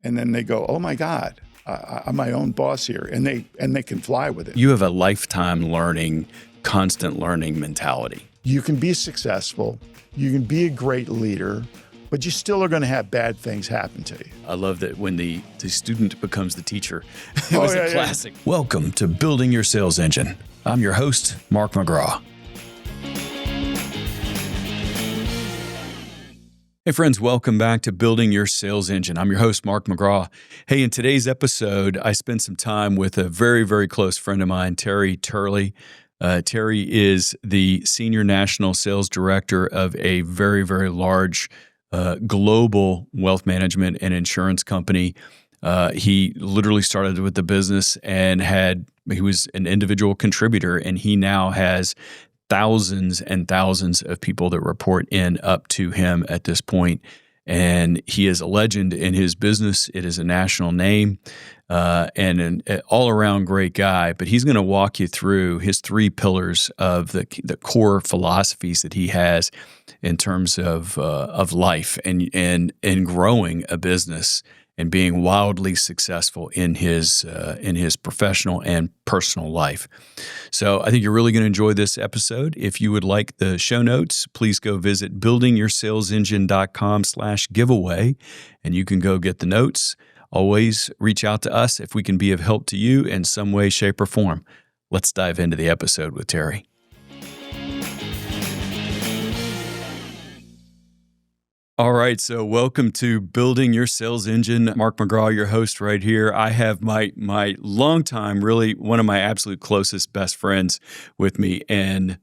and then they go, oh my God, I'm my own boss here, and they can fly with it. You have a lifetime learning, constant learning mentality. You can be successful, you can be a great leader, but you still are going to have bad things happen to you. I love that when the student becomes the teacher. It was a classic. Yeah. Welcome to Building Your Sales Engine. I'm your host, Mark McGraw. Hey friends, welcome back to Building Your Sales Engine. I'm your host, Mark McGraw. Hey, in today's episode, I spent some time with a very, very close friend of mine, Terry Turley. Terry is the Senior National Sales Director of a very, very large global wealth management and insurance company. He literally started with the business and he was an individual contributor, and he now has thousands and thousands of people that report in up to him at this point. And he is a legend in his business. It is a national name and an all-around great guy. But he's going to walk you through his three pillars of the core philosophies that he has in terms of life and growing a business and being wildly successful in his professional and personal life. So I think you're really going to enjoy this episode. If you would like the show notes, please go visit buildingyoursalesengine.com/giveaway, and you can go get the notes. Always reach out to us if we can be of help to you in some way, shape, or form. Let's dive into the episode with Terry. All right, so welcome to Building Your Sales Engine. Mark McGraw, your host right here. I have my longtime, really one of my absolute closest best friends with me, and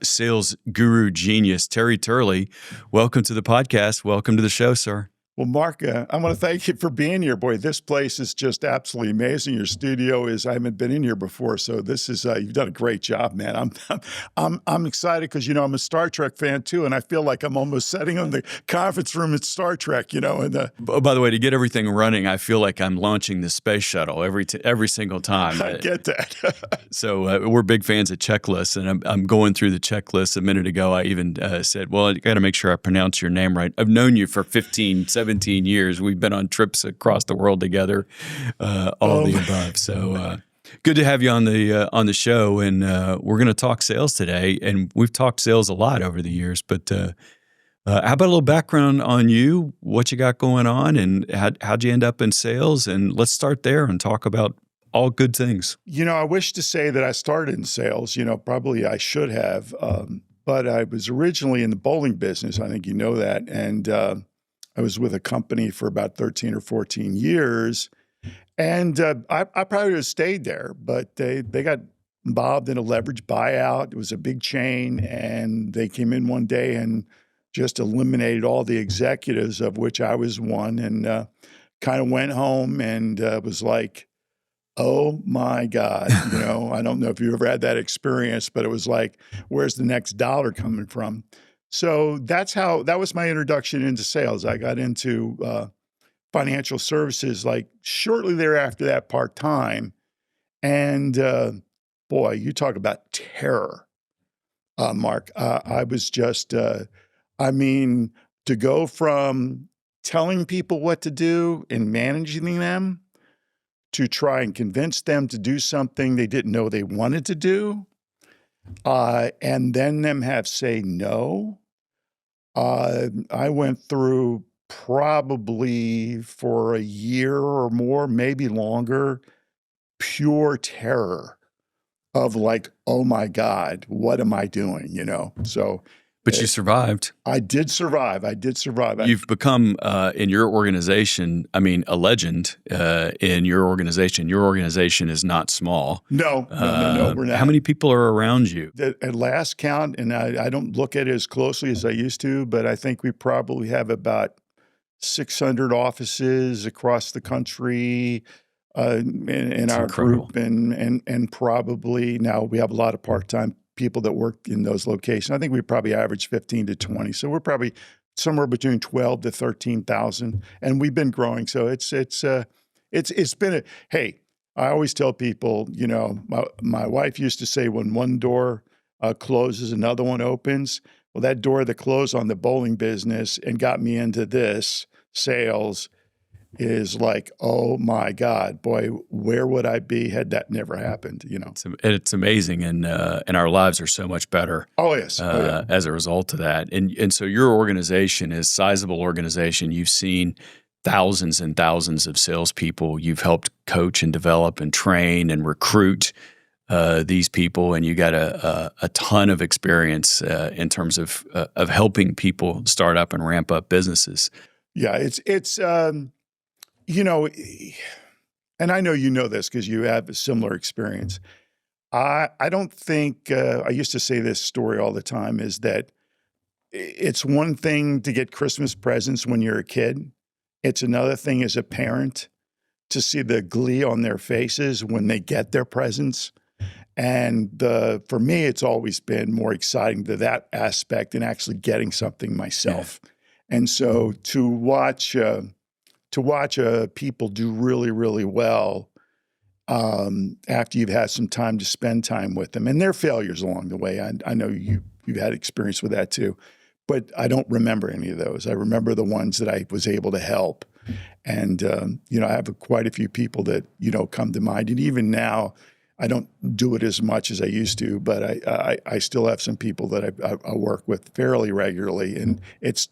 sales guru genius, Terry Turley. Welcome to the podcast. Welcome to the show, sir. Well, Mark, I want to thank you for being here. Boy, this place is just absolutely amazing. Your studio I haven't been in here before, so this is, you've done a great job, man. I'm excited because, I'm a Star Trek fan too, and I feel like I'm almost sitting in the conference room at Star Trek, And by the way, to get everything running, I feel like I'm launching the space shuttle every single time. I get that. So we're big fans of checklists, and I'm going through the checklist. A minute ago, I even said, well, I got to make sure I pronounce your name right. I've known you for 17 years. We've been on trips across the world together, all the above. So good to have you on the show, and we're going to talk sales today. And we've talked sales a lot over the years, but how about a little background on you, what you got going on, and how'd you end up in sales? And let's start there and talk about all good things. I wish to say that I started in sales. Probably I should have, but I was originally in the bowling business. I think you know that, and I was with a company for about 13 or 14 years, and I probably would have stayed there, but they got involved in a leverage buyout. It was a big chain, and they came in one day and just eliminated all the executives, of which I was one, and kind of went home and was like, oh my God, I don't know if you ever had that experience, but it was like, where's the next dollar coming from? So that was my introduction into sales. I got into financial services like shortly thereafter that part-time. And boy, you talk about terror, Mark. I was just, to go from telling people what to do and managing them to try and convince them to do something they didn't know they wanted to do, and then them have say no. I went through probably for a year or more, maybe longer, pure terror of like, oh my God, what am I doing? So. But you survived. I did survive. You've become, in your organization, a legend in your organization. Your organization is not small. No, we're not. How many people are around you? At last count, and I don't look at it as closely as I used to, but I think we probably have about 600 offices across the country in our group. And probably now we have a lot of part-time people that work in those locations. I think we probably average 15 to 20. So we're probably somewhere between 12 to 13,000, and we've been growing. So it's been hey, I always tell people, my wife used to say when one door closes, another one opens. Well, that door that closed on the bowling business and got me into this sales is like, oh my God, boy, where would I be had that never happened? It's amazing, and our lives are so much better. Oh yes, as a result of that. And so your organization is a sizable organization. You've seen thousands and thousands of salespeople. You've helped coach and develop and train and recruit these people, and you got a ton of experience in terms of helping people start up and ramp up businesses. Yeah, it's and I know you know this because you have a similar experience. I don't think I used to say this story all the time is that it's one thing to get Christmas presents when you're a kid. It's another thing as a parent to see the glee on their faces when they get their presents. And for me, it's always been more exciting to that aspect than actually getting something myself. Yeah. And so to watch people do really, really well after you've had some time to spend time with them, and their failures along the way. I know you've had experience with that too, but I don't remember any of those. I remember the ones that I was able to help. And, I have quite a few people that, come to mind. And even now, I don't do it as much as I used to, but I still have some people that I work with fairly regularly. And it's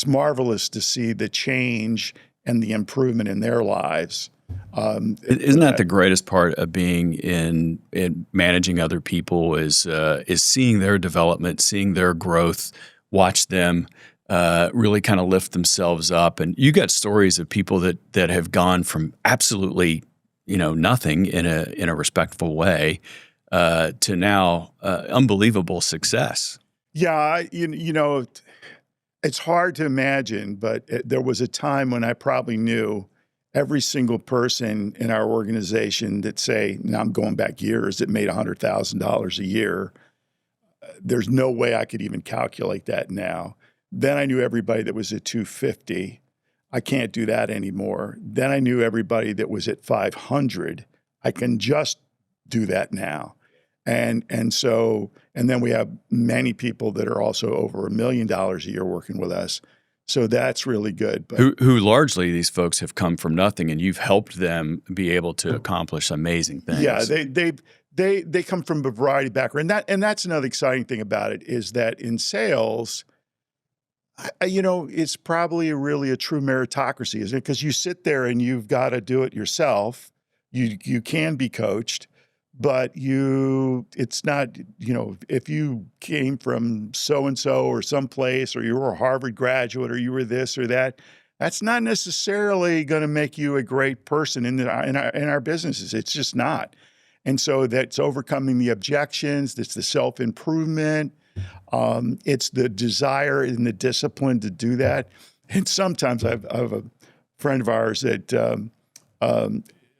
marvelous to see the change and the improvement in their lives. Isn't that the greatest part of being in managing other people is seeing their development, seeing their growth, watch them really kind of lift themselves up. And you got stories of people that have gone from absolutely nothing in a respectful way to now unbelievable success. Yeah, it's hard to imagine, but there was a time when I probably knew every single person in our organization that say, now I'm going back years, that made $100,000 a year. There's no way I could even calculate that now. Then I knew everybody that was at 250. I can't do that anymore. Then I knew everybody that was at 500. I can just do that now. And then we have many people that are also over $1 million a year working with us. So that's really good. But who largely these folks have come from nothing, and you've helped them be able to accomplish amazing things. Yeah, they come from a variety of background. And that's another exciting thing about it is that in sales, it's probably really a true meritocracy, isn't it? Because you sit there and you've got to do it yourself. You can be coached, but it's not, if you came from so-and-so or someplace, or you were a Harvard graduate, or you were this or that, that's not necessarily going to make you a great person in our businesses. It's just not. And so that's overcoming the objections. That's the self-improvement. It's the desire and the discipline to do that. And sometimes I have a friend of ours that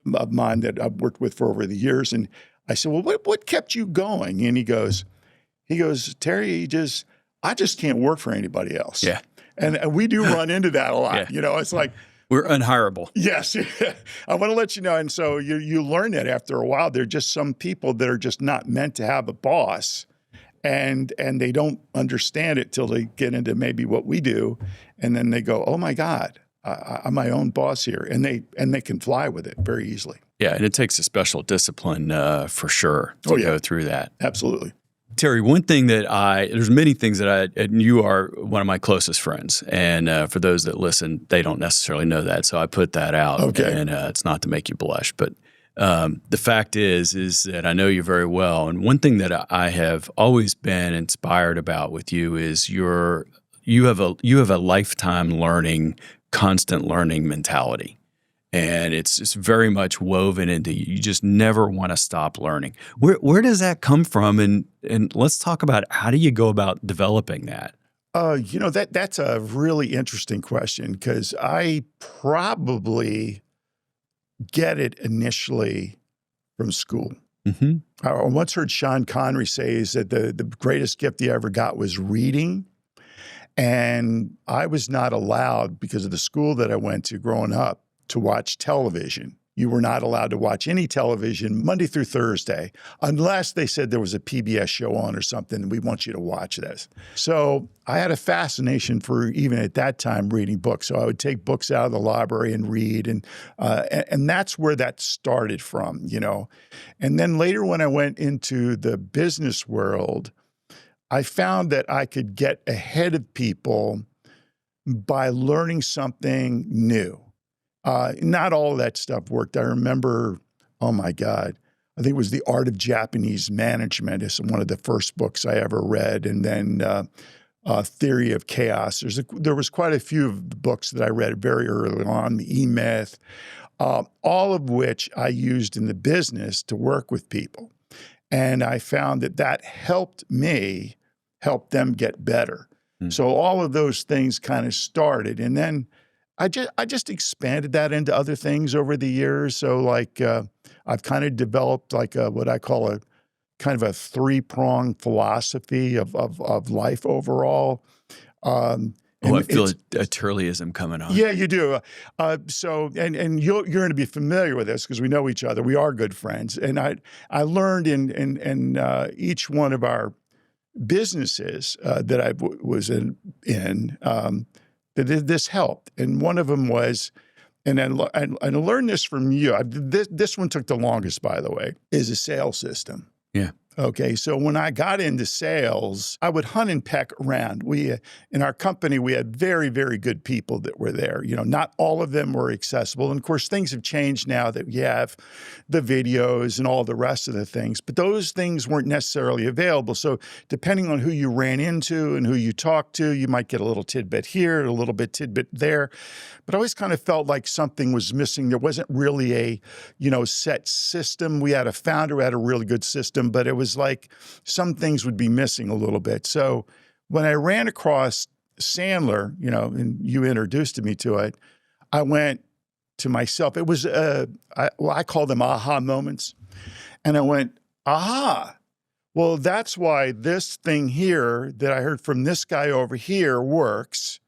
of mine that I've worked with for over the years, and I said, "Well, what kept you going?" And he goes, "Terry, I just can't work for anybody else." Yeah, and we do run into that a lot. Yeah. It's like we're unhireable. Yes, I want to let you know. And so you learn that after a while. There are just some people that are just not meant to have a boss. And they don't understand it till they get into maybe what we do, and then they go, "Oh my God, I'm my own boss here," and they can fly with it very easily. Yeah, and it takes a special discipline for sure to go through that. Absolutely, Terry. One thing there's many things and you are one of my closest friends, and for those that listen, they don't necessarily know that, so I put that out. Okay, and it's not to make you blush, but. The fact is that I know you very well, and one thing that I have always been inspired about with you is you have a lifetime learning, constant learning mentality, and it's just very much woven into you. You just never want to stop learning. Where does that come from? And let's talk about how do you go about developing that? That's a really interesting question because I probably get it initially from school. Mm-hmm. I once heard Sean Connery say that the greatest gift he ever got was reading. And I was not allowed, because of the school that I went to growing up, to watch television. You were not allowed to watch any television Monday through Thursday, unless they said there was a PBS show on or something, and we want you to watch this. So I had a fascination for, even at that time, reading books. So I would take books out of the library and read, and that's where that started from, you know. And then later when I went into the business world, I found that I could get ahead of people by learning something new. Not all of that stuff worked. I remember, oh my God, I think it was The Art of Japanese Management is one of the first books I ever read. And then Theory of Chaos. There was quite a few of the books that I read very early on, The E-Myth, all of which I used in the business to work with people. And I found that helped me help them get better. So all of those things kind of started. And then I just expanded that into other things over the years. So like I've kind of developed like what I call a kind of a three-pronged philosophy of life overall. I feel a Turleyism coming on. Yeah, you do. So you're going to be familiar with this because we know each other. We are good friends. And I learned in each one of our businesses that I was in that this helped. And one of them was, and I learned this from you. This one took the longest, by the way, is a sales system. Yeah. Okay, so when I got into sales, I would hunt and peck around. In our company, we had very, very good people that were there. You know, not all of them were accessible. And of course, things have changed now that we have the videos and all the rest of the things, but those things weren't necessarily available. So depending on who you ran into and who you talked to, you might get a little tidbit here, a little bit tidbit there. But I always kind of felt like something was missing. There wasn't really a, set system. We had a founder who had a really good system, but it was like some things would be missing a little bit. So when I ran across Sandler, and you introduced me to it, I went to myself. It was, I call them aha moments. And I went, aha, well, that's why this thing here that I heard from this guy over here works.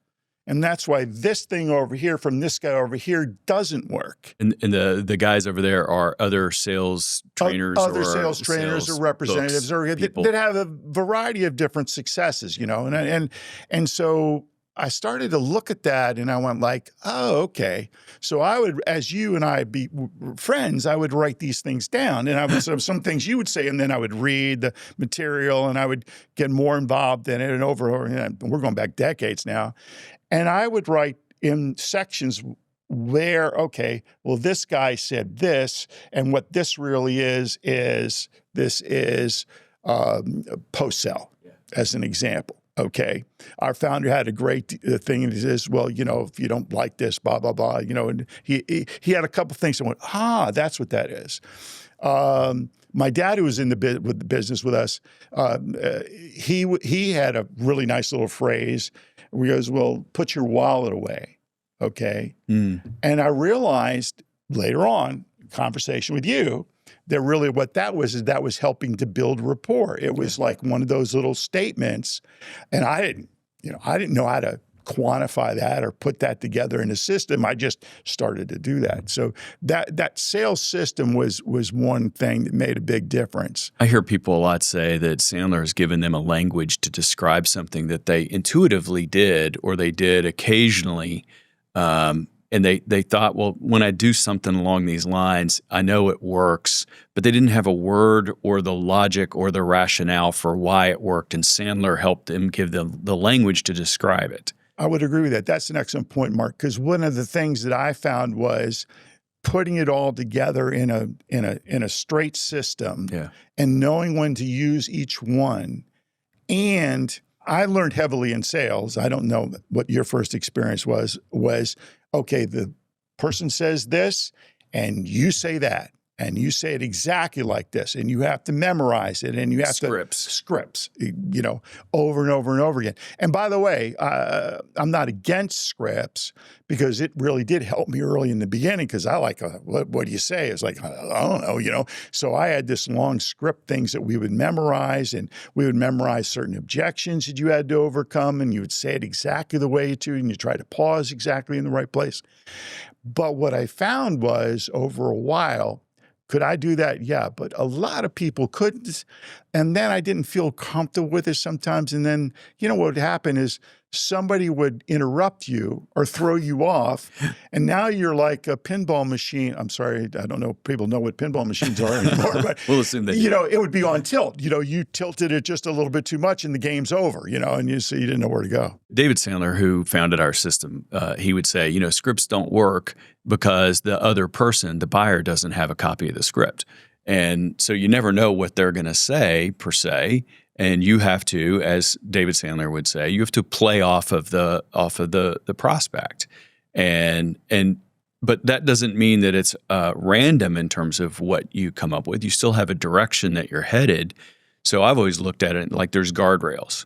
And that's why this thing over here from this guy over here doesn't work. And the guys over there are other sales trainers, other sales trainers or representatives that have a variety of different successes, and so I started to look at that and I went like, oh, okay. So I would, as you and I be friends, I would write these things down, and I would some things you would say, and then I would read the material and I would get more involved in it, and we're going back decades now. And I would write in sections where, okay, well, this guy said this, and what this really is post-sell, as an example, okay? Our founder had a great thing, and he says, well, if you don't like this, blah, blah, blah, and he had a couple things that went, that's what that is. My dad, who was in the business with us, he had a really nice little phrase where he goes, well, put your wallet away, okay? And I realized later on, conversation with you, that really what that was helping to build rapport. It was like one of those little statements, and I didn't know how to quantify that or put that together in a system. I just started to do that. So that sales system was one thing that made a big difference. I hear people a lot say that Sandler has given them a language to describe something that they intuitively did or they did occasionally. And they thought, well, when I do something along these lines, I know it works, but they didn't have a word or the logic or the rationale for why it worked. And Sandler helped them give them the language to describe it. I would agree with that. That's an excellent point, Mark, because one of the things that I found was putting it all together in a straight system and knowing when to use each one. And I learned heavily in sales. I don't know what your first experience was, okay, the person says this and you say that. and you say it exactly like this, and you have to memorize it, and you have scripts, over and over and over again. And by the way, I'm not against scripts because it really did help me early in the beginning because I like, what do you say? It's like, I don't know, So I had this long script, things that we would memorize, and we would memorize certain objections that you had to overcome, and you would say it exactly the way to, and you try to pause exactly in the right place. But what I found was over a while, could I do that? Yeah, but a lot of people couldn't. And then I didn't feel comfortable with it sometimes. And then, what would happen is somebody would interrupt you or throw you off. And now you're like a pinball machine. I'm sorry, I don't know if people know what pinball machines are anymore, but we'll assume they do. It would be on tilt. You tilted it just a little bit too much and the game's over, and so you didn't know where to go. David Sandler, who founded our system, he would say, scripts don't work because the other person, the buyer, doesn't have a copy of the script. And so you never know what they're going to say per se. And you have to, as David Sandler would say, you have to play off of the prospect. But that doesn't mean that it's random in terms of what you come up with. You still have a direction that you're headed. So I've always looked at it like there's guardrails.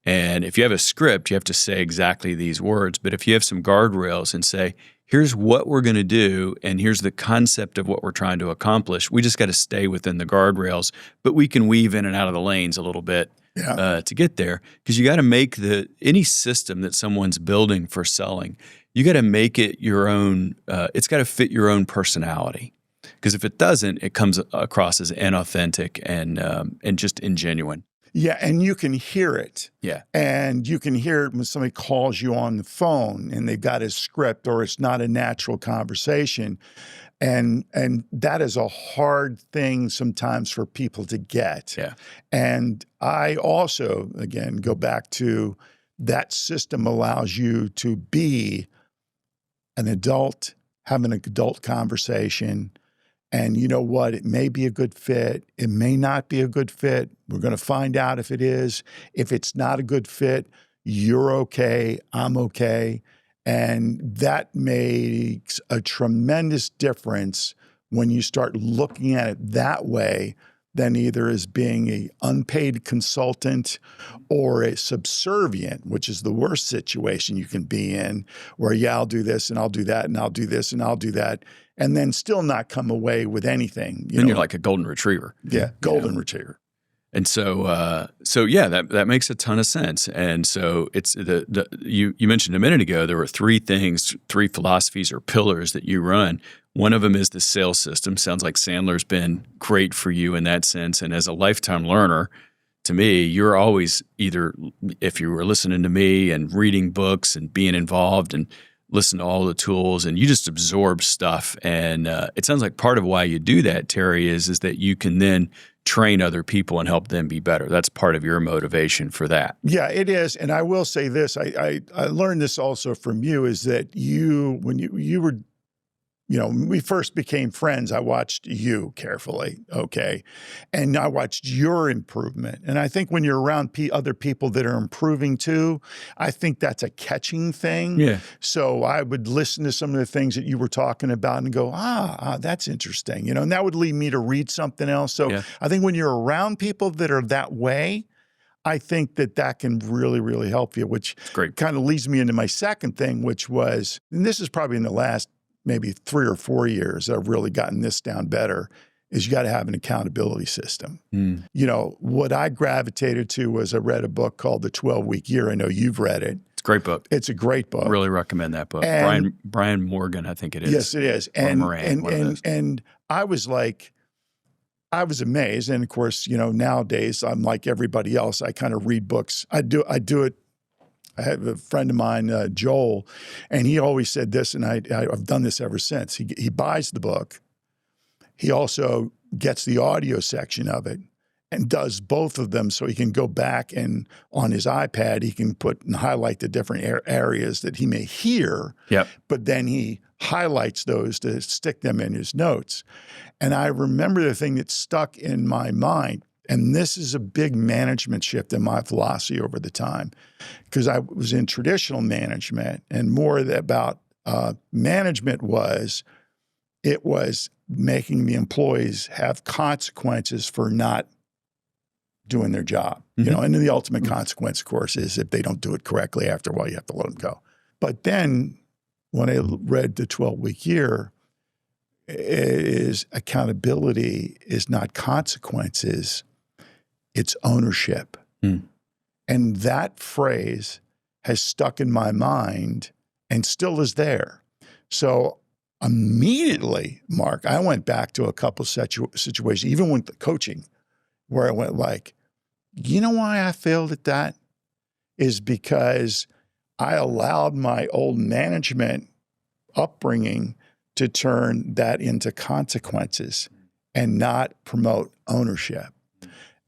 And if you have a script, you have to say exactly these words. But if you have some guardrails and say, here's what we're going to do, and here's the concept of what we're trying to accomplish, we just got to stay within the guardrails, but we can weave in and out of the lanes a little bit to get there. Because you got to make any system that someone's building for selling, you got to make it your own. It's got to fit your own personality. Because if it doesn't, it comes across as inauthentic and just ingenuine. Yeah, and you can hear it. Yeah. And you can hear it when somebody calls you on the phone and they've got a script or it's not a natural conversation. And that is a hard thing sometimes for people to get. Yeah. And I also, again, go back to that system allows you to be an adult, have an adult conversation. And you know what? It may be a good fit. It may not be a good fit. We're going to find out if it is. If it's not a good fit, you're okay. I'm okay. And that makes a tremendous difference when you start looking at it that way than either as being an unpaid consultant or a subservient, which is the worst situation you can be in, where, I'll do this and I'll do that and I'll do this and I'll do that, and then still not come away with anything. Then you're like a golden retriever. Yeah, golden retriever. And so that makes a ton of sense. And so it's you mentioned a minute ago, there were three philosophies or pillars that you run. One of them is the sales system. Sounds like Sandler's been great for you in that sense. And as a lifetime learner, to me, you're always either, if you were listening to me and reading books and being involved and listen to all the tools, and you just absorb stuff. And it sounds like part of why you do that, Terry, is that you can then train other people and help them be better. That's part of your motivation for that. Yeah, it is. And I will say this, I learned this also from you, is that when you were, when we first became friends, I watched you carefully, okay? And I watched your improvement. And I think when you're around other people that are improving too, I think that's a catching thing. Yeah. So I would listen to some of the things that you were talking about and go, that's interesting, and that would lead me to read something else. So yeah. I think when you're around people that are that way, I think that can really, really help you, which kind of leads me into my second thing, which was, and this is probably in the last maybe 3 or 4 years I've really gotten this down better, is you got to have an accountability system. Mm. What I gravitated to was I read a book called The 12-Week Year. I know you've read it. It's a great book. It's a great book. Really recommend that book. And Brian Morgan, I think it is. Yes, it is. And I was amazed. And of course, nowadays I'm like everybody else. I kind of read books. I do it. I have a friend of mine, Joel, and he always said this, and I've done this ever since. He buys the book. He also gets the audio section of it and does both of them so he can go back and on his iPad, he can put and highlight the different areas that he may hear, but then he highlights those to stick them in his notes. And I remember the thing that stuck in my mind, and this is a big management shift in my philosophy over the time, because I was in traditional management, and more about management was it was making the employees have consequences for not doing their job. You know, and the ultimate consequence, of course, is if they don't do it correctly, after a while, you have to let them go. But then when I read the 12-week year, is accountability is not consequences, it's ownership. And that phrase has stuck in my mind and still is there. So immediately, Mark, I went back to a couple situations, even with the coaching, where I went like, you know why I failed at that? Is because I allowed my old management upbringing to turn that into consequences and not promote ownership.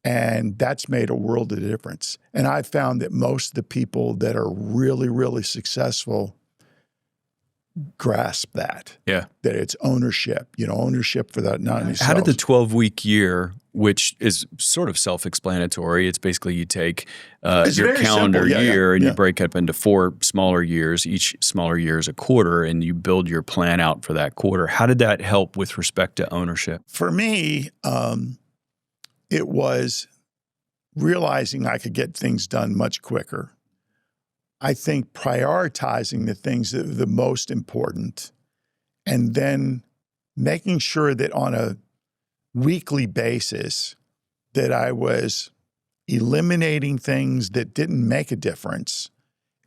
And that's made a world of difference. And I found that most of the people that are really, really successful grasp that. Yeah. That it's ownership, ownership for that, not themselves. How did the 12-week year, which is sort of self-explanatory, it's basically you take your calendar year and you break up into 4 smaller years. Each smaller year is a quarter, and you build your plan out for that quarter. How did that help with respect to ownership? For me, it was realizing I could get things done much quicker. I think prioritizing the things that are the most important, and then making sure that on a weekly basis that I was eliminating things that didn't make a difference,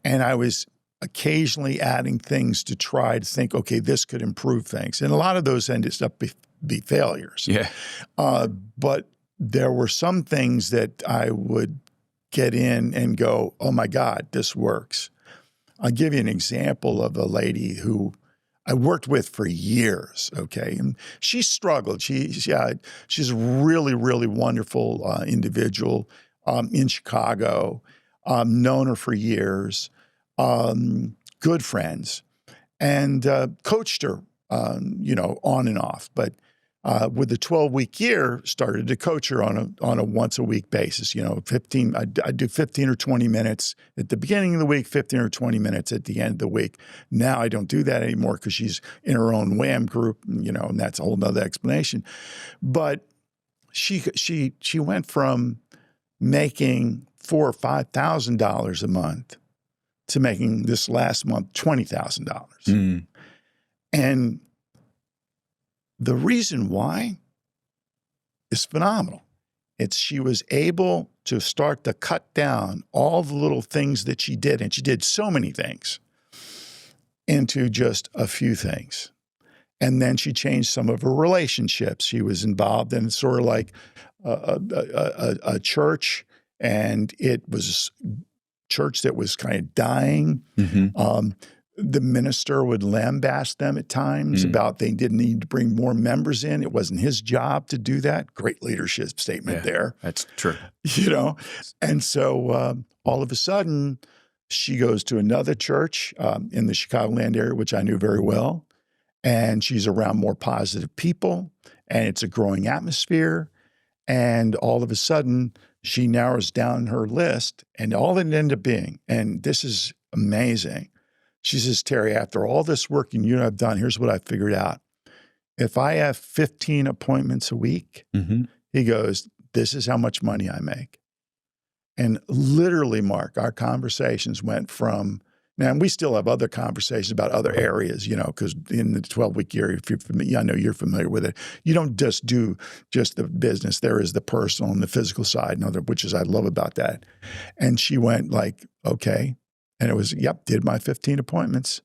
and I was occasionally adding things to try to think, okay, this could improve things. And a lot of those ended up be failures. Yeah. But there were some things that I would get in and go, oh my God, this works. I'll give you an example of a lady who I worked with for years, okay? And she struggled. She's a really, really wonderful individual in Chicago, known her for years, good friends, and coached her, on and off. But with the 12-week year, started to coach her on a once-a-week basis. 15. I'd do 15 or 20 minutes at the beginning of the week, 15 or 20 minutes at the end of the week. Now I don't do that anymore because she's in her own WHAM group, and that's a whole nother explanation. But she went from making $4,000 or $5,000 a month to making this last month $20,000, and the reason why is phenomenal. She was able to start to cut down all the little things that she did, and she did so many things, into just a few things. And then she changed some of her relationships. She was involved in sort of like a church, and it was a church that was kind of dying. The minister would lambast them at times about they didn't need to bring more members in. It wasn't his job to do that. Great leadership statement there. That's true. And so all of a sudden, she goes to another church in the Chicagoland area, which I knew very well, and she's around more positive people, and it's a growing atmosphere. And all of a sudden, she narrows down her list, and all it ended up being, and this is amazing, she says, Terry, after all this work you and I've done, here's what I figured out. If I have 15 appointments a week, he goes, this is how much money I make. And literally, Mark, our conversations went from, now, and we still have other conversations about other areas, because in the 12-week year, if you're familiar, I know you're familiar with it, you don't just do just the business. There is the personal and the physical side, which is I love about that. And she went like, okay. And it was, did my 15 appointments.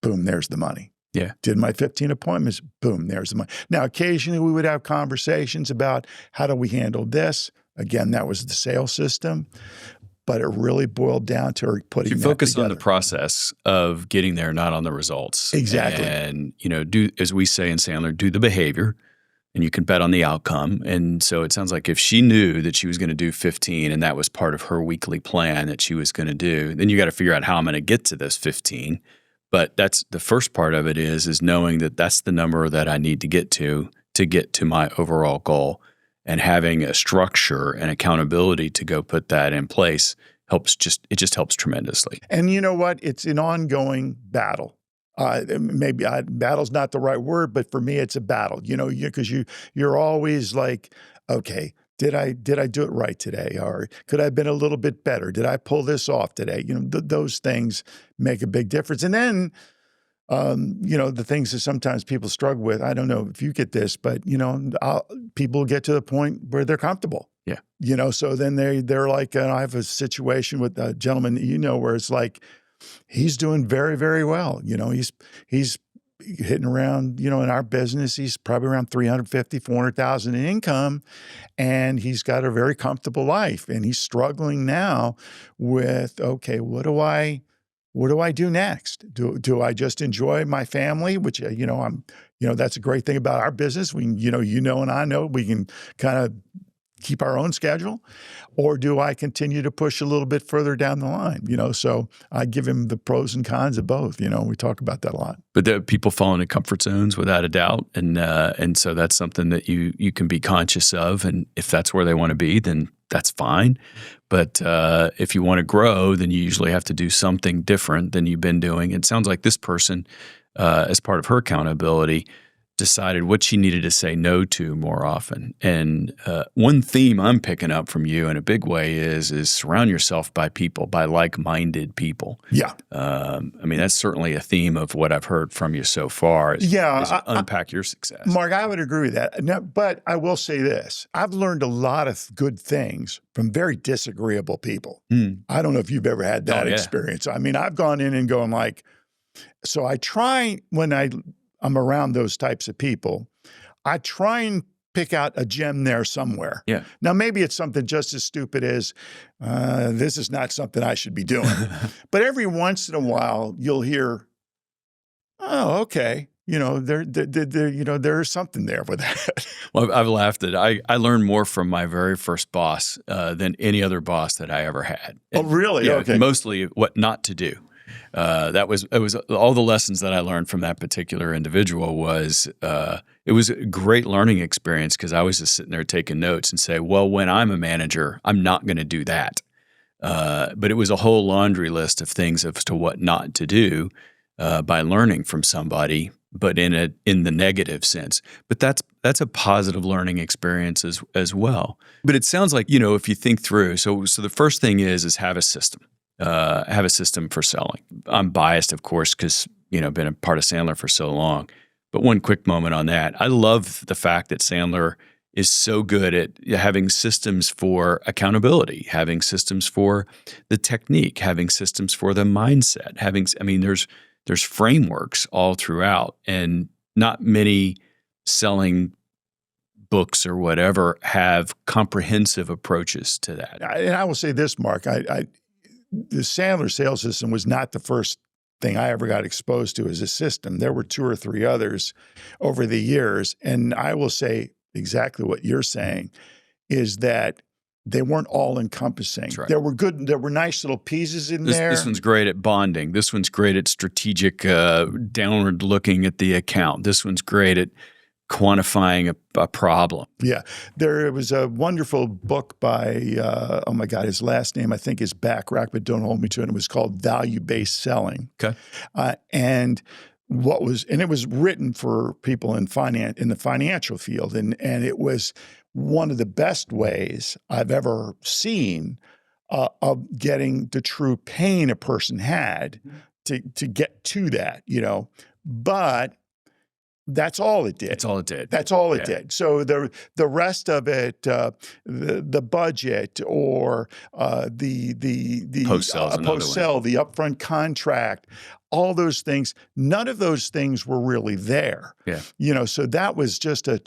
Boom, there's the money. Yeah. Did my 15 appointments. Boom, there's the money. Now, occasionally we would have conversations about how do we handle this. Again, that was the sales system. But it really boiled down to her putting that together. You focus on the process of getting there, not on the results. Exactly. And, do, as we say in Sandler, do the behavior, and you can bet on the outcome. And so it sounds like if she knew that she was going to do 15 and that was part of her weekly plan that she was going to do, then you got to figure out how I'm going to get to this 15. But that's the first part of it is knowing that that's the number that I need to get to my overall goal. And having a structure and accountability to go put that in place helps. It just helps tremendously. And you know what? It's an ongoing battle. maybe battle's not the right word, but for me, it's a battle, because you're always like, okay, did I do it right today? Or could I have been a little bit better? Did I pull this off today? Those things make a big difference. And then, the things that sometimes people struggle with, I don't know if you get this, but, people get to the point where they're comfortable. Yeah. So then they're like, I have a situation with a gentleman, where it's like, he's doing very, very well. He's hitting around, in our business, he's probably around 350, 400,000 in income, and he's got a very comfortable life. And he's struggling now with, okay, what do I do next? Do I just enjoy my family, which, that's a great thing about our business. We, and I know we can kind of keep our own schedule, or do I continue to push a little bit further down the line? So I give him the pros and cons of both. We talk about that a lot. But there, people fall into comfort zones without a doubt, and so that's something that you can be conscious of. And if that's where they want to be, then that's fine. But if you want to grow, then you usually have to do something different than you've been doing. It sounds like this person, as part of her accountability, decided what she needed to say no to more often. And one theme I'm picking up from you in a big way is surround yourself by like-minded people. Yeah. That's certainly a theme of what I've heard from you so far. Unpack your success. Mark, I would agree with that. Now, but I will say this. I've learned a lot of good things from very disagreeable people. I don't know if you've ever had that experience. I've gone in and going like, so I try when I'm around those types of people, I try and pick out a gem there somewhere. Yeah. Now, maybe it's something just as stupid as, this is not something I should be doing. But every once in a while, you'll hear, oh, okay. There's something there with that. Well, I've laughed at I learned more from my very first boss than any other boss that I ever had. Oh, really? Yeah, okay. Mostly what not to do. It was all the lessons that I learned from that particular individual was it was a great learning experience because I was just sitting there taking notes and say, well, when I'm a manager, I'm not going to do that. But it was a whole laundry list of things as to what not to do by learning from somebody, but in the negative sense. But that's a positive learning experience as well. But it sounds like, if you think through, so the first thing is have a system. Have a system for selling. I'm biased, of course, because, been a part of Sandler for so long. But one quick moment on that. I love the fact that Sandler is so good at having systems for accountability, having systems for the technique, having systems for the mindset, there's frameworks all throughout, and not many selling books or whatever have comprehensive approaches to that. And I will say this, Mark, the Sandler sales system was not the first thing I ever got exposed to as a system. There were 2 or 3 others over the years. And I will say exactly what you're saying is that they weren't all encompassing. Right. There were nice little pieces in there. This one's great at bonding. This one's great at strategic downward looking at the account. This one's great at quantifying a problem. Yeah. There was a wonderful book by, oh my God, his last name I think is Backrack, but don't hold me to it. It was called Value-Based Selling. Okay. And it was written for people in the financial field. And it was one of the best ways I've ever seen of getting the true pain a person had to get to that, but that's all it did. That's all it did. That's all it did. So the rest of it, the budget or the post-sell, the upfront contract, all those things, none of those things were really there. Yeah. So that was just a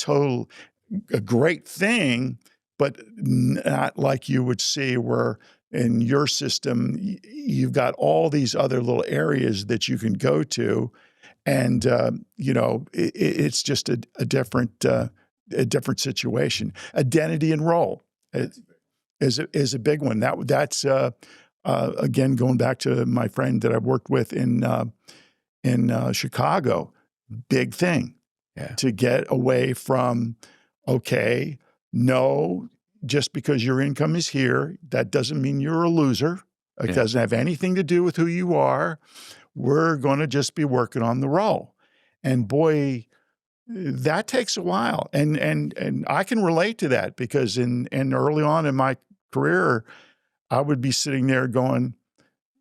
great thing, but not like you would see where in your system, you've got all these other little areas that you can go to. And, it's just a different situation. Identity and role is a big one. That's again, going back to my friend that I worked with in Chicago, big thing to get away from, okay, no, just because your income is here, that doesn't mean you're a loser. It doesn't have anything to do with who you are. we're going to just be working on the role. And boy, that takes a while. And I can relate to that because in early on in my career, I would be sitting there going,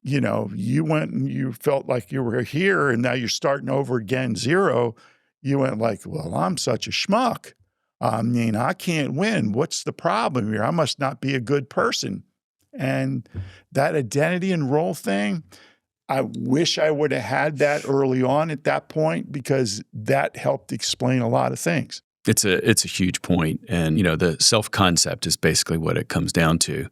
you went and you felt like you were here and now you're starting over again, zero. You went like, well, I'm such a schmuck. I mean, I can't win. What's the problem here? I must not be a good person. And that identity and role thing, I wish I would have had that early on at that point because that helped explain a lot of things. It's a huge point. And, the self-concept is basically what it comes down to,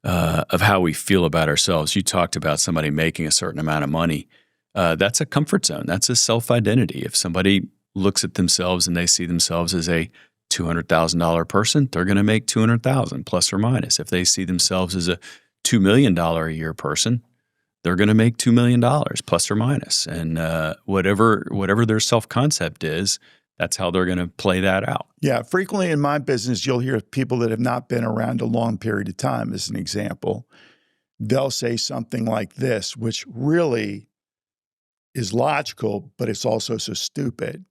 of how we feel about ourselves. You talked about somebody making a certain amount of money. That's a comfort zone. That's a self-identity. If somebody looks at themselves and they see themselves as a $200,000 person, they're going to make $200,000 plus or minus. If they see themselves as a $2 million a year person, they're going to make $2 million plus or minus. And whatever their self-concept is, that's how they're going to play that out. Yeah. Frequently in my business, you'll hear people that have not been around a long period of time, as an example. They'll say something like this, which really is logical, but it's also so stupid.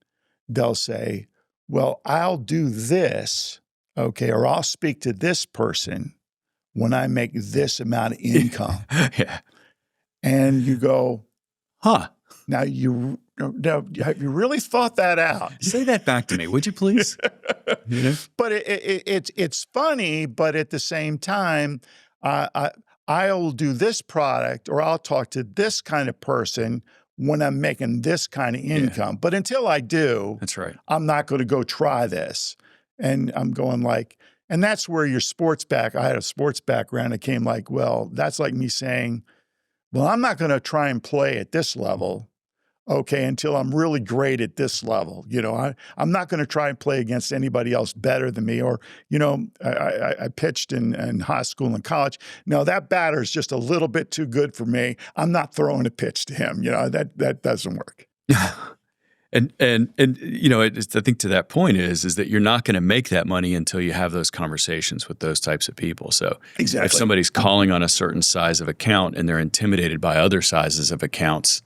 They'll say, well, I'll do this, okay, or I'll speak to this person when I make this amount of income. Yeah. And you go, huh. Now, have you really thought that out? Say that back to me, would you please? But it's funny, but at the same time, I'll do this product or I'll talk to this kind of person when I'm making this kind of income. Yeah. But until I do, that's right. I'm not going to go try this. And I'm going like, and that's where your I had a sports background. It came like, well, that's like me saying, well, I'm not going to try and play at this level. Okay, until I'm really great at this level. I'm not going to try and play against anybody else better than me. Or, I pitched in high school and college. No, that batter is just a little bit too good for me. I'm not throwing a pitch to him. That doesn't work. And I think to that point is that you're not going to make that money until you have those conversations with those types of people. So exactly. If somebody's calling on a certain size of account and they're intimidated by other sizes of accounts,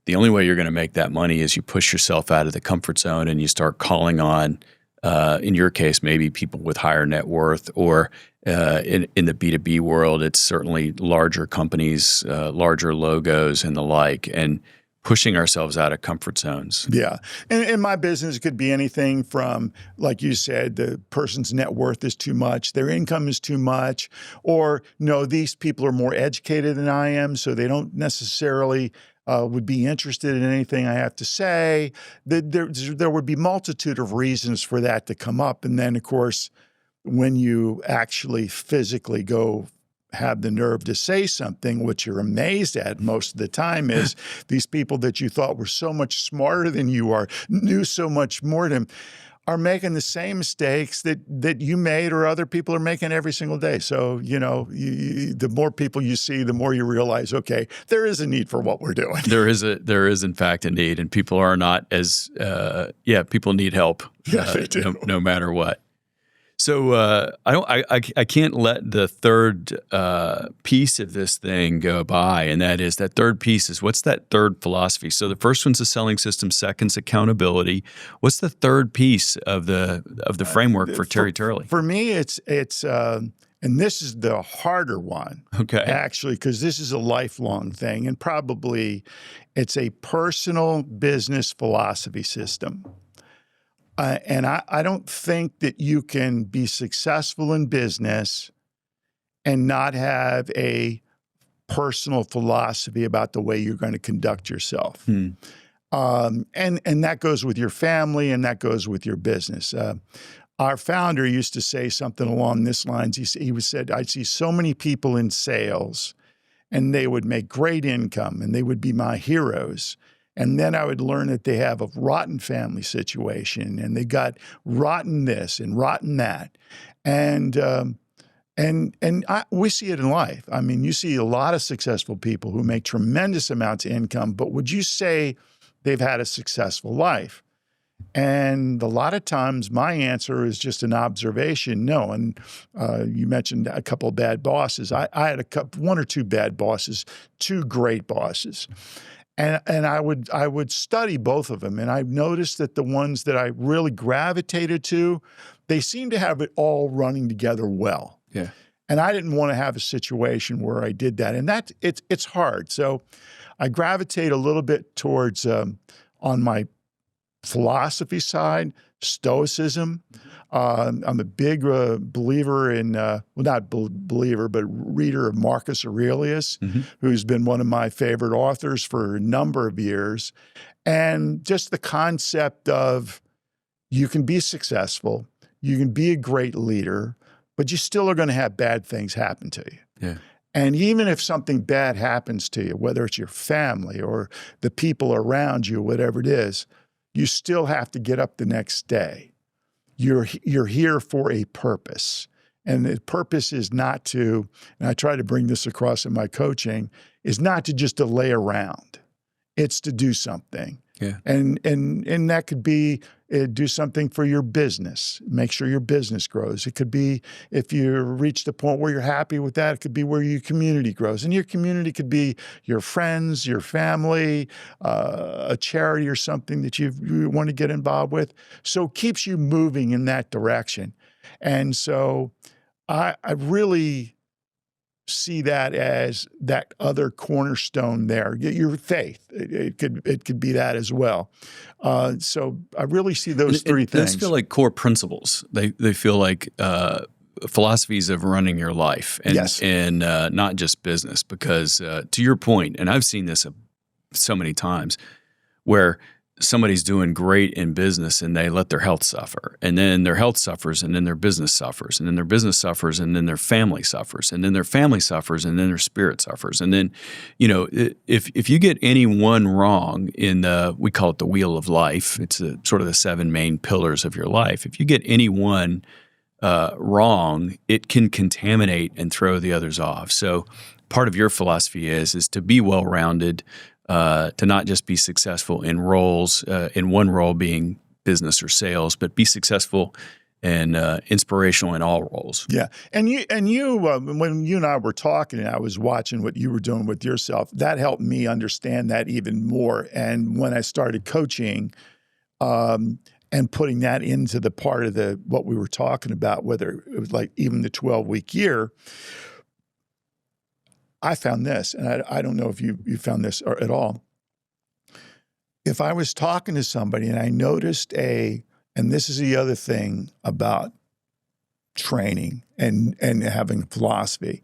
the only way you're going to make that money is you push yourself out of the comfort zone and you start calling on, in your case, maybe people with higher net worth, or in the B2B world, it's certainly larger companies, larger logos and the like, and pushing ourselves out of comfort zones. Yeah. And in my business, it could be anything from, like you said, the person's net worth is too much, their income is too much, or no, these people are more educated than I am, so they don't necessarily would be interested in anything I have to say. There would be multitude of reasons for that to come up. And then, of course, when you actually physically go have the nerve to say something, what you're amazed at most of the time is these people that you thought were so much smarter than you are, knew so much more than are making the same mistakes that you made or other people are making every single day. So, the more people you see, the more you realize, okay, there is a need for what we're doing. There is in fact a need, and people are not as, people need help, they do. No matter what. So I can't let the third piece of this thing go by, and that third piece is, what's that third philosophy? So the first one's the selling system, second's accountability. What's the third piece of the framework for Terry Turley? For me, it's and this is the harder one, okay, actually, because this is a lifelong thing, and probably it's a personal business philosophy system. And I don't think that you can be successful in business and not have a personal philosophy about the way you're going to conduct yourself. And that goes with your family and that goes with your business. Our founder used to say something along this lines. He said, I'd see so many people in sales and they would make great income and they would be my heroes. And then I would learn that they have a rotten family situation and they got rotten this and rotten that. And we see it in life. I mean, you see a lot of successful people who make tremendous amounts of income, but would you say they've had a successful life? And a lot of times my answer is just an observation, no. And you mentioned a couple of bad bosses. I had one or two bad bosses, two great bosses. And I would study both of them, and I've noticed that the ones that I really gravitated to, they seem to have it all running together well. Yeah. And I didn't want to have a situation where I did that, and it's hard. So I gravitate a little bit towards on my philosophy side, Stoicism. I'm a big believer in, well, not believer, but reader of Marcus Aurelius, who's been one of my favorite authors for a number of years. And just the concept of you can be successful, you can be a great leader, but you still are going to have bad things happen to you. Yeah. And even if something bad happens to you, whether it's your family or the people around you, whatever it is, you still have to get up the next day. You're here for a purpose. And the purpose is not to, and I try to bring this across in my coaching, is not to just to lay around. It's to do something. Yeah. And that could be do something for your business. Make sure your business grows. It could be if you reach the point where you're happy with that, it could be where your community grows. And your community could be your friends, your family, a charity or something that you want to get involved with. So it keeps you moving in that direction. And so I really see that as that other cornerstone there. Your faith, it could be that as well. So I really see those three things. Those feel like core principles. They feel like philosophies of running your life, and Yes. and not just business. Because to your point, and I've seen this so many times, where somebody's doing great in business and they let their health suffer, and then their health suffers, and then their business suffers, and then their business suffers, and then their family suffers, and then their family suffers, and then their spirit suffers. And then, if you get any one wrong in we call it the wheel of life, it's sort of the 7 main pillars of your life. If you get any one wrong, it can contaminate and throw the others off. So part of your philosophy is to be well-rounded, to not just be successful in roles, in one role being business or sales, but be successful and inspirational in all roles. Yeah, and you when you and I were talking, and I was watching what you were doing with yourself, that helped me understand that even more. And when I started coaching, and putting that into the part of what we were talking about, whether it was like even the 12-week year, I found this, and I don't know if you found this at all. If I was talking to somebody and I noticed and this is the other thing about training and having philosophy,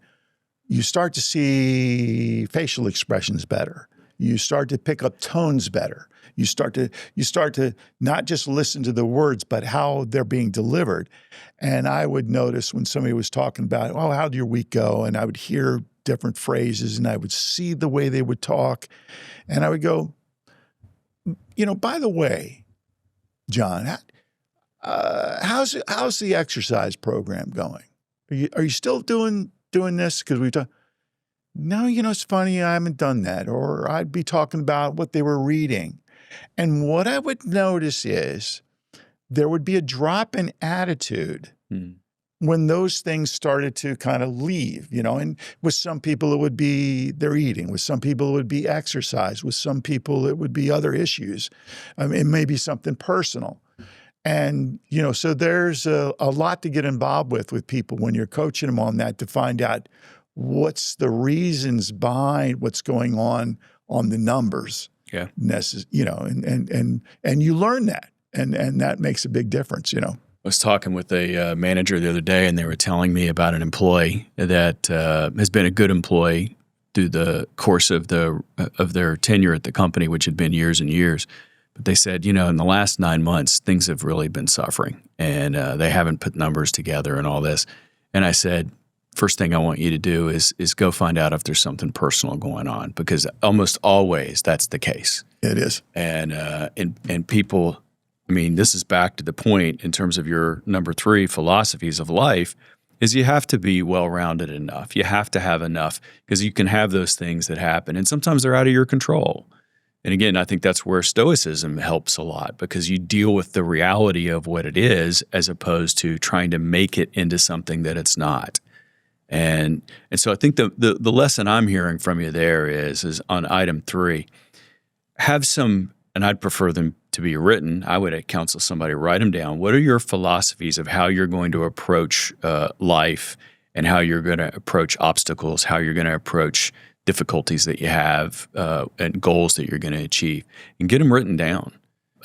you start to see facial expressions better. You start to pick up tones better. You start to not just listen to the words, but how they're being delivered. And I would notice when somebody was talking about, oh, how'd your week go? And I would hear different phrases, and I would see the way they would talk, and I would go, by the way, John, how's the exercise program going? Are you still doing this? Because we've done. No, it's funny, I haven't done that. Or I'd be talking about what they were reading, and what I would notice is there would be a drop in attitude. When those things started to kind of leave, and with some people it would be their eating, with some people it would be exercise, with some people it would be other issues. It may be something personal. And, so there's a lot to get involved with people when you're coaching them on that, to find out what's the reasons behind what's going on the numbers. Yeah. And you learn that, and that makes a big difference, I was talking with a manager the other day, and they were telling me about an employee that has been a good employee through the course of their tenure at the company, which had been years and years. But they said, in the last 9 months, things have really been suffering, and they haven't put numbers together and all this. And I said, first thing I want you to do is go find out if there's something personal going on, because almost always that's the case. It is. And people. I mean, this is back to the point in terms of your number 3 philosophies of life, is you have to be well-rounded enough. You have to have enough, because you can have those things that happen, and sometimes they're out of your control. And again, I think that's where Stoicism helps a lot, because you deal with the reality of what it is as opposed to trying to make it into something that it's not. And so I think the lesson I'm hearing from you there is on item 3, have some, and I'd prefer them to be written. I would counsel somebody to write them down. What are your philosophies of how you're going to approach life and how you're going to approach obstacles, how you're going to approach difficulties that you have and goals that you're going to achieve, and get them written down.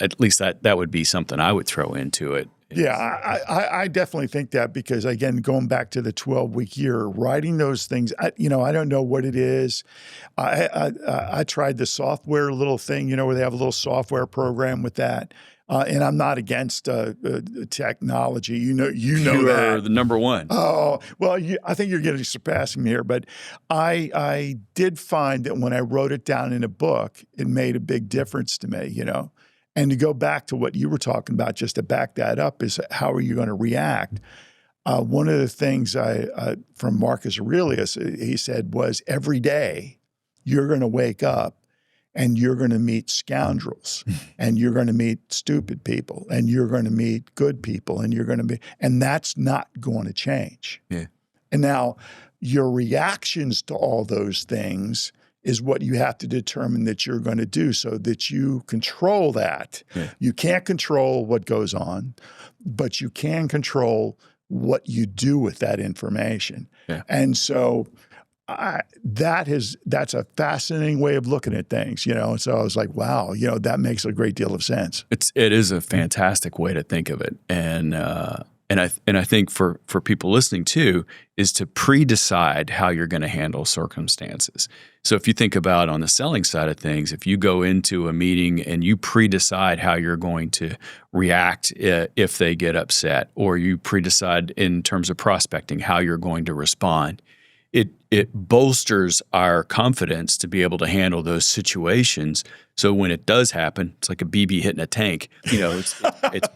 At least that would be something I would throw into it. Yeah, I definitely think that because, again, going back to the 12-week year, writing those things, I don't know what it is. I tried the software little thing, where they have a little software program with that. And I'm not against technology. You know you that. Are the number one. Oh, well, I think you're getting surpassing me here. But I did find that when I wrote it down in a book, it made a big difference to me, And to go back to what you were talking about, just to back that up, is how are you going to react? One of the things from Marcus Aurelius, he said, was every day you're going to wake up and you're going to meet scoundrels and you're going to meet stupid people and you're going to meet good people and that's not going to change. Yeah. And now your reactions to all those things is what you have to determine that you're going to do so that you control that. Yeah. You can't control what goes on, but you can control what you do with that information. Yeah. And so that's a fascinating way of looking at things, And so I was like, wow, that makes a great deal of sense. It is a fantastic way to think of it. And I think for people listening too, is to pre-decide how you're going to handle circumstances. So if you think about on the selling side of things, if you go into a meeting and you pre-decide how you're going to react if they get upset, or you pre-decide in terms of prospecting how you're going to respond, it bolsters our confidence to be able to handle those situations. So when it does happen, it's like a BB hitting a tank. It's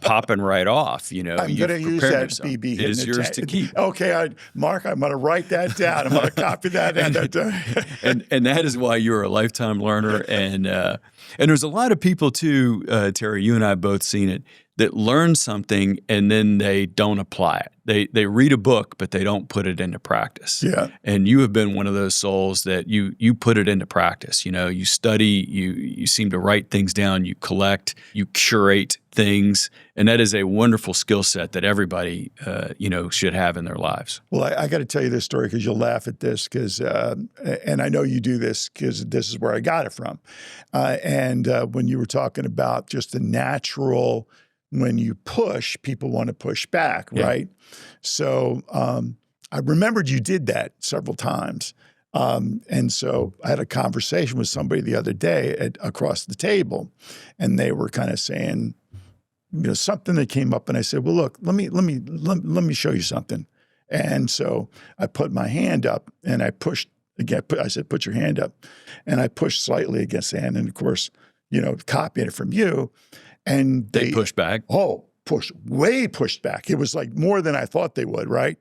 popping right off. I'm going to use that yourself. BB hitting It is yours to keep. Okay, Mark, I'm going to write that down. I'm going to copy that. and that is why you're a lifetime learner. And there's a lot of people too, Terry, you and I have both seen it, that learn something and then they don't apply it. They read a book, but they don't put it into practice. Yeah. And you have been one of those souls that you put it into practice. You study, you seem to write things down, you collect, you curate things, and that is a wonderful skill set that everybody should have in their lives. Well, I got to tell you this story because you'll laugh at this and I know you do this because this is where I got it from. And when you were talking about just the natural, when you push, people want to push back, right? So I remembered you did that several times. And so I had a conversation with somebody the other day across the table, and they were kind of saying, something that came up, and I said, well, look, let me show you something. And so I put my hand up and I pushed again. I said, put your hand up, and I pushed slightly against the hand. And of course, copying it from you. And they pushed back. Oh, pushed back. It was like more than I thought they would, right?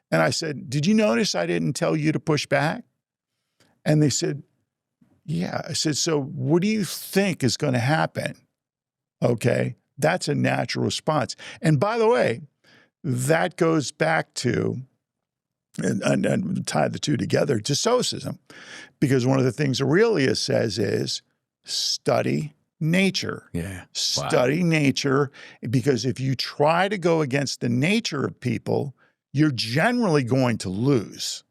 And I said, did you notice I didn't tell you to push back? And they said, yeah. I said, so what do you think is going to happen? Okay, that's a natural response. And by the way, that goes back to, and tie the two together, to Stoicism. Because one of the things Aurelius says is study nature. Yeah. Study nature, because if you try to go against the nature of people, you're generally going to lose.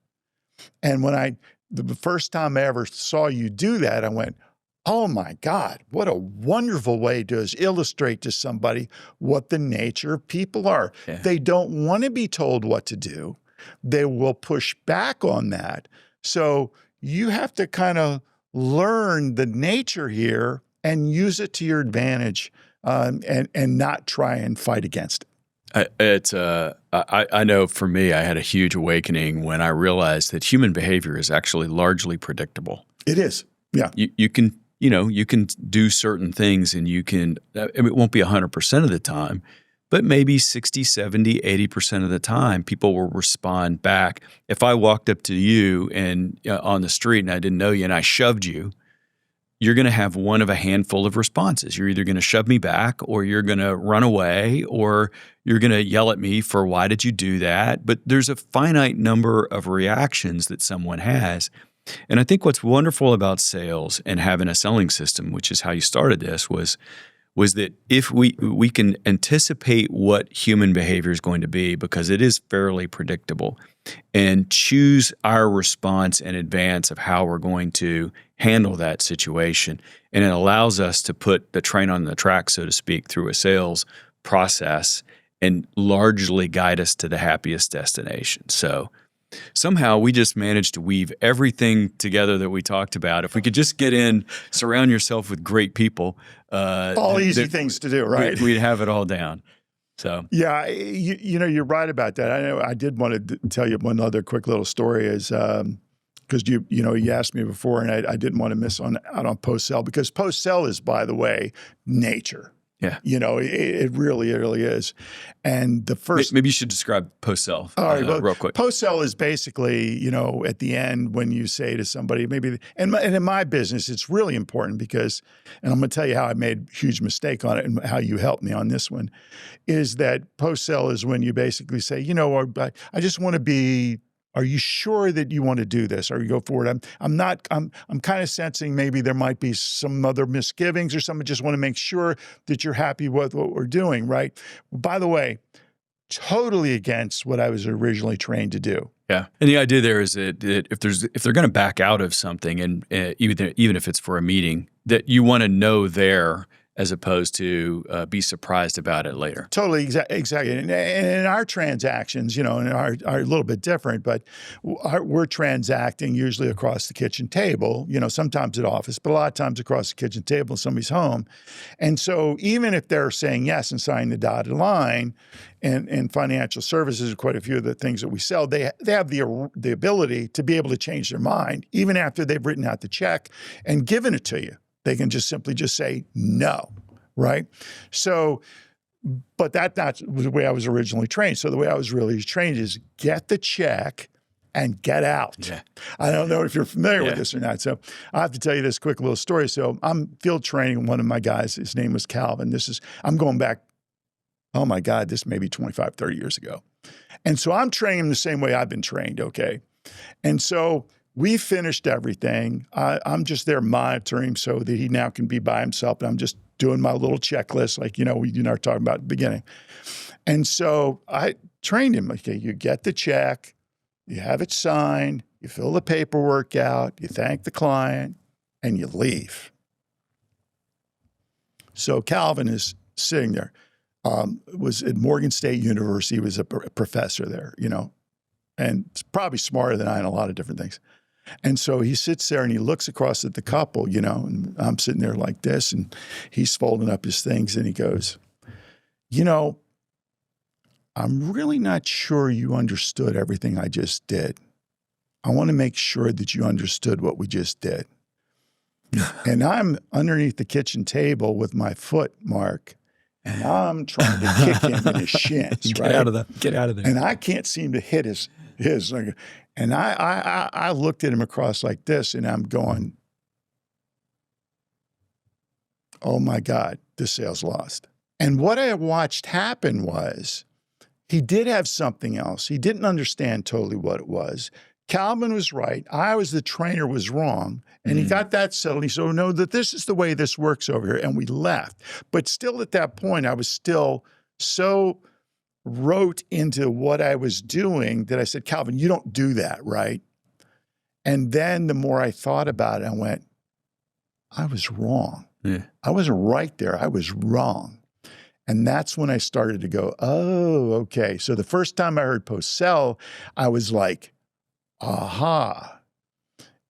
And when the first time I ever saw you do that, I went, oh my God, what a wonderful way to illustrate to somebody what the nature of people are. Yeah. They don't want to be told what to do. They will push back on that. So you have to kind of learn the nature here and use it to your advantage, and not try and fight against it. I know for me, I had a huge awakening when I realized that human behavior is actually largely predictable. It is, yeah. You can do certain things, and it won't be 100% of the time, but maybe 60, 70, 80% of the time, people will respond back. If I walked up to you and on the street and I didn't know you and I shoved you, you're going to have one of a handful of responses. You're either going to shove me back, or you're going to run away, or you're going to yell at me for why did you do that? But there's a finite number of reactions that someone has. And I think what's wonderful about sales and having a selling system, which is how you started this, was that if we can anticipate what human behavior is going to be, because it is fairly predictable, and choose our response in advance of how we're going to handle that situation. And it allows us to put the train on the track, so to speak, through a sales process and largely guide us to the happiest destination. So somehow we just managed to weave everything together that we talked about. If we could just get in, surround yourself with great people. All easy things to do, right? We'd have it all down. So yeah, you know, you're right about that. I know I did want to tell you one other quick little story is because you asked me before, and I didn't want to miss out on post-sell, because post-sell is, by the way, nature. Yeah. It really is. And the first... Maybe you should describe post-sell real quick. Post-sell is basically, at the end when you say to somebody, maybe, and in my business, it's really important because, and I'm going to tell you how I made a huge mistake on it and how you helped me on this one, is that post-sell is when you basically say, I just want to be... Are you sure that you want to do this? Or you go forward? I'm kind of sensing maybe there might be some other misgivings or something. Just want to make sure that you're happy with what we're doing, right? By the way, totally against what I was originally trained to do. Yeah, and the idea there is that if they're going to back out of something, and even if it's for a meeting, that you want to know there, as opposed to be surprised about it later. Totally, exactly. And in our transactions, are a little bit different, but we're transacting usually across the kitchen table, sometimes at office, but a lot of times across the kitchen table in somebody's home. And so even if they're saying yes and signing the dotted line, and in financial services, quite a few of the things that we sell, they have the ability to be able to change their mind, even after they've written out the check and given it to you. They can just simply say no, right? So, but that's not the way I was originally trained. So the way I was really trained is get the check and get out. Yeah. I don't know if you're familiar with this or not. So I have to tell you this quick little story. So I'm field training one of my guys. His name was Calvin. I'm going back, oh my God, this may be 25, 30 years ago. And so I'm training him the same way I've been trained, okay? And so we finished everything. I'm just there monitoring so that he now can be by himself. And I'm just doing my little checklist like, we were talking about at the beginning. And so I trained him. Okay, you get the check, you have it signed, you fill the paperwork out, you thank the client, and you leave. So Calvin is sitting there. Was at Morgan State University. He was a professor there, and probably smarter than I in a lot of different things. And so he sits there and he looks across at the couple, and I'm sitting there like this, and he's folding up his things, and he goes, I'm really not sure you understood everything I just did. I want to make sure that you understood what we just did. And I'm underneath the kitchen table with my foot, Mark, and I'm trying to kick him in his shins, right? Get out of there. And I can't seem to hit his. And I looked at him across like this, and I'm going, oh my God, this sale's lost. And what I watched happen was he did have something else. He didn't understand totally what it was. Calvin was right. I was the trainer was wrong. And he got that settled. He said, oh, no, that this is the way this works over here. And we left. But still at that point, I was still so wrote into what I was doing that I said, Calvin, you don't do that, right? And then the more I thought about it, I went, I was wrong. Yeah. I wasn't right there. I was wrong. And that's when I started to go, oh, okay. So the first time I heard post-sell, I was like, aha.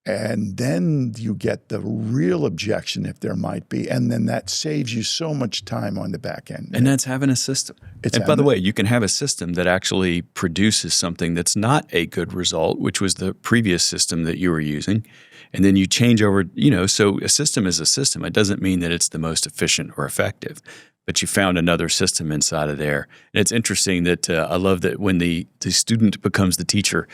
And then you get the real objection if there might be. And then that saves you so much time on the back end. And that's having a system. And by the way, you can have a system that actually produces something that's not a good result, which was the previous system that you were using. And then you change over, so a system is a system. It doesn't mean that it's the most efficient or effective. But you found another system inside of there. And it's interesting that I love that when the student becomes the teacher.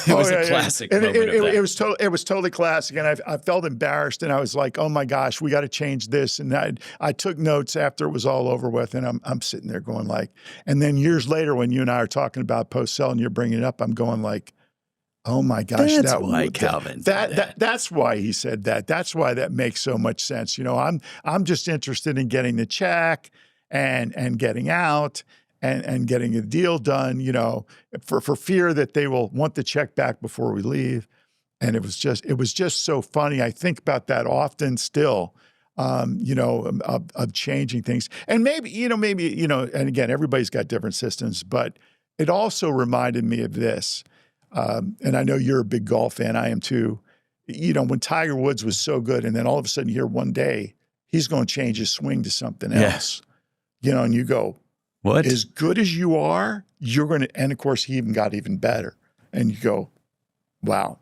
It was a classic moment of that. It was totally classic. And I felt embarrassed, and I was like, oh my gosh, we got to change this. And I took notes after it was all over with, and I'm sitting there going like, and then years later when you and I are talking about post-sell and you're bringing it up, I'm going like, Oh my gosh, That's why Calvin did that. That's why he said that. That's why that makes so much sense. I'm just interested in getting the check and getting out and getting a deal done, for fear that they will want the check back before we leave. And it was just so funny. I think about that often still, of changing things. And maybe, and again, everybody's got different systems, but it also reminded me of this. And I know you're a big golf fan. I am too. When Tiger Woods was so good, and then all of a sudden here one day, he's going to change his swing to something else, and you go, what? As good as you are, you're going to, and of course he even got even better. And you go, wow.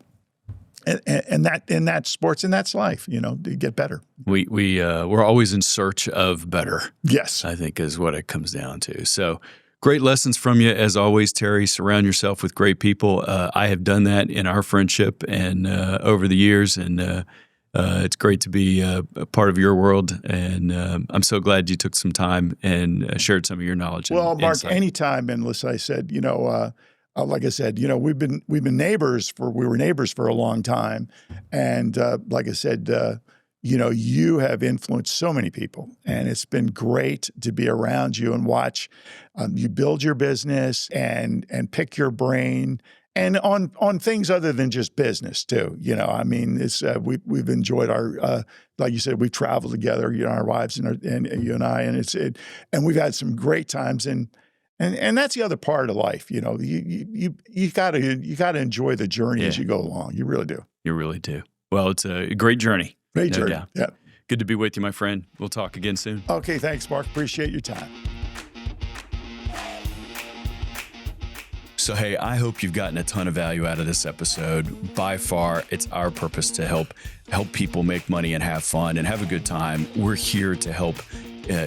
And that's sports and that's life, you get better. We're always in search of better. Yes. I think is what it comes down to. So great lessons from you as always, Terry. Surround yourself with great people. I have done that in our friendship and over the years, and it's great to be a part of your world. And I'm so glad you took some time and shared some of your knowledge. Well, Mark, insight. anytime. And listen, I said, like I said, we were neighbors for a long time, and like I said, you have influenced so many people, and it's been great to be around you and watch you build your business and pick your brain, and on things other than just business too. It's we've enjoyed our like you said, we've traveled together, our wives and you and I, and we've had some great times And that's the other part of life, you gotta enjoy the journey as you go along. You really do. You really do. Well, it's a great journey. Great journey. Yeah. Good to be with you, my friend. We'll talk again soon. Okay, thanks, Mark. Appreciate your time. So, hey, I hope you've gotten a ton of value out of this episode. By far, it's our purpose to help people make money and have fun and have a good time. We're here to help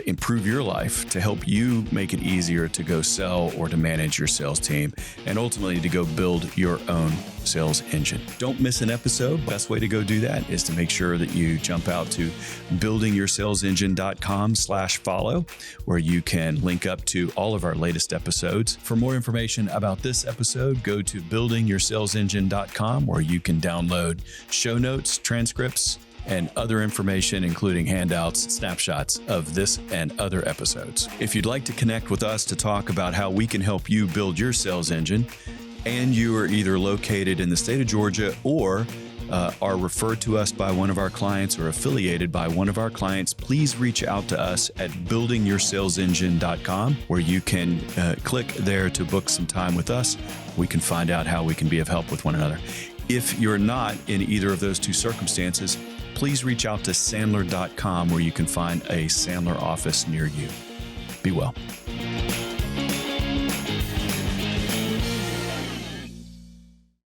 improve your life, to help you make it easier to go sell or to manage your sales team, and ultimately to go build your own sales engine. Don't miss an episode. Best way to go do that is to make sure that you jump out to buildingyoursalesengine.com/follow, where you can link up to all of our latest episodes. For more information about this episode, go to buildingyoursalesengine.com, where you can download show notes, transcripts, and other information, including handouts, snapshots of this and other episodes. If you'd like to connect with us to talk about how we can help you build your sales engine, and you are either located in the state of Georgia or are referred to us by one of our clients or affiliated by one of our clients, please reach out to us at buildingyoursalesengine.com, where you can click there to book some time with us. We can find out how we can be of help with one another. If you're not in either of those two circumstances, please reach out to Sandler.com, where you can find a Sandler office near you. Be well.